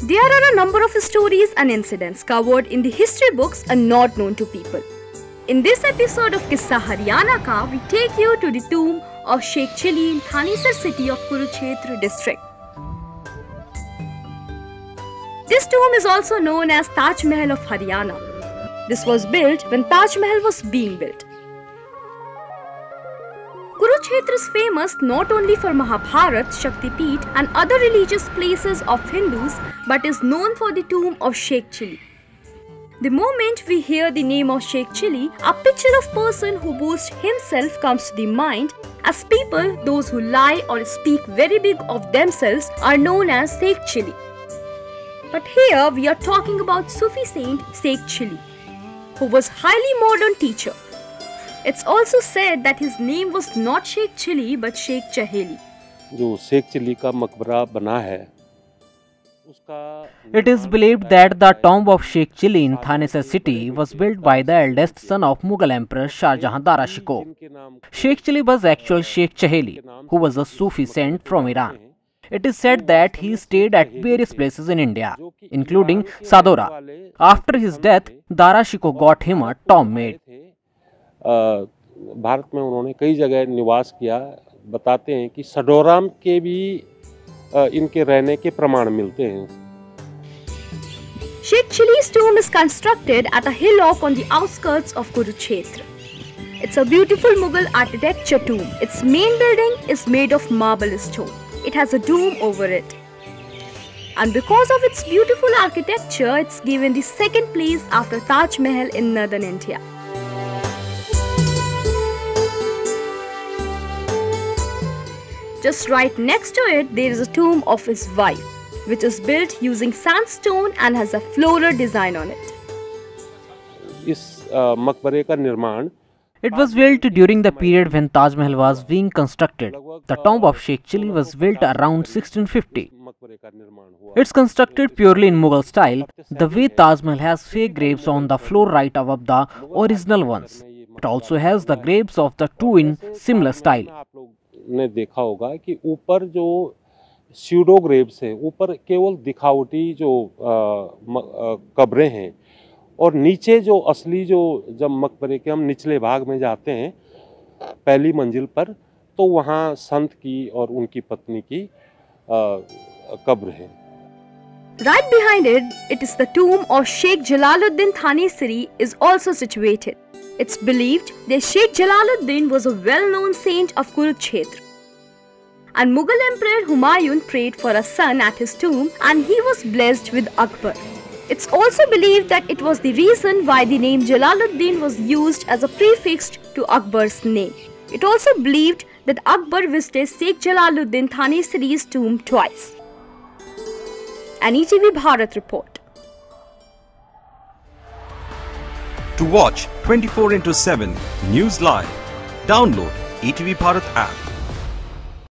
There are a number of stories and incidents covered in the history books and not known to people. In this episode of Qissa Haryana Ka, we take you to the tomb of Sheikh Chili in Thanesar city of Kurukshetra district. This tomb is also known as Taj Mahal of Haryana. This was built when Taj Mahal was being built. Kurukshetra is famous not only for Mahabharat, Shakti Peeth and other religious places of Hindus, but is known for the tomb of Sheikh Chili. The moment we hear the name of Sheikh Chili, a picture of person who boasts himself comes to the mind, as people, those who lie or speak very big of themselves, are known as Sheikh Chili. But here we are talking about Sufi saint Sheikh Chili, who was highly modern teacher. It's also said that his name was not Sheikh Chili but Sheikh Chaheli. जो Sheikh chilli का मकबरा बना है, It is believed that the tomb of Sheikh Chili in Thanesar city was built by the eldest son of Mughal Emperor Shah Jahan Dara Shikoh. Sheikh Chili was actual Sheikh Chaheli, who was a Sufi saint from Iran. It is said that he stayed at various places in India, including Sadora. After his death, Dara Shikoh got him a tomb made. Bharat में उन्होंने कई जगह निवास किया. बताते हैं कि सडोरा के भी इनके रहने के प्रमाण मिलते हैं. Sheikh Chili's tomb is constructed at a hillock on the outskirts of Kurukshetra. It's a beautiful Mughal architecture tomb. Its main building is made of marble stone. It has a dome over it. And because of its beautiful architecture, it's given the second place after Taj Mahal in northern India. Just right next to it, there is a tomb of his wife, which is built using sandstone and has a floral design on it. इस मकबरे का निर्माण It was built during the period when Taj Mahal was being constructed. The tomb of Sheikh Chili was built around 1650. It's constructed purely in Mughal style. The way Taj Mahal has fake graves on the floor right above the original ones. It also has the graves of the two in similar style. ने देखा होगा कि ऊपर जो pseudo Graves है, ऊपर केवल दिखावटी जो कब्रें हैं और नीचे जो असली जो जब मकबरे के हम निचले भाग में जाते हैं पहली मंजिल पर, तो वहाँ संत की और उनकी पत्नी की कब्र है. Right behind it, it is the tomb of Sheikh Jalaluddin Thanesari is also situated. It's believed that Sheikh Jalaluddin was a well-known saint of Kurukshetra. And Mughal Emperor Humayun prayed for a son at his tomb and he was blessed with Akbar. It's also believed that it was the reason why the name Jalaluddin was used as a prefix to Akbar's name. It also believed that Akbar visited Sheikh Jalaluddin Thanesari's tomb twice. An ETV Bharat report. To watch 24/7 News Live, download ETV Bharat app.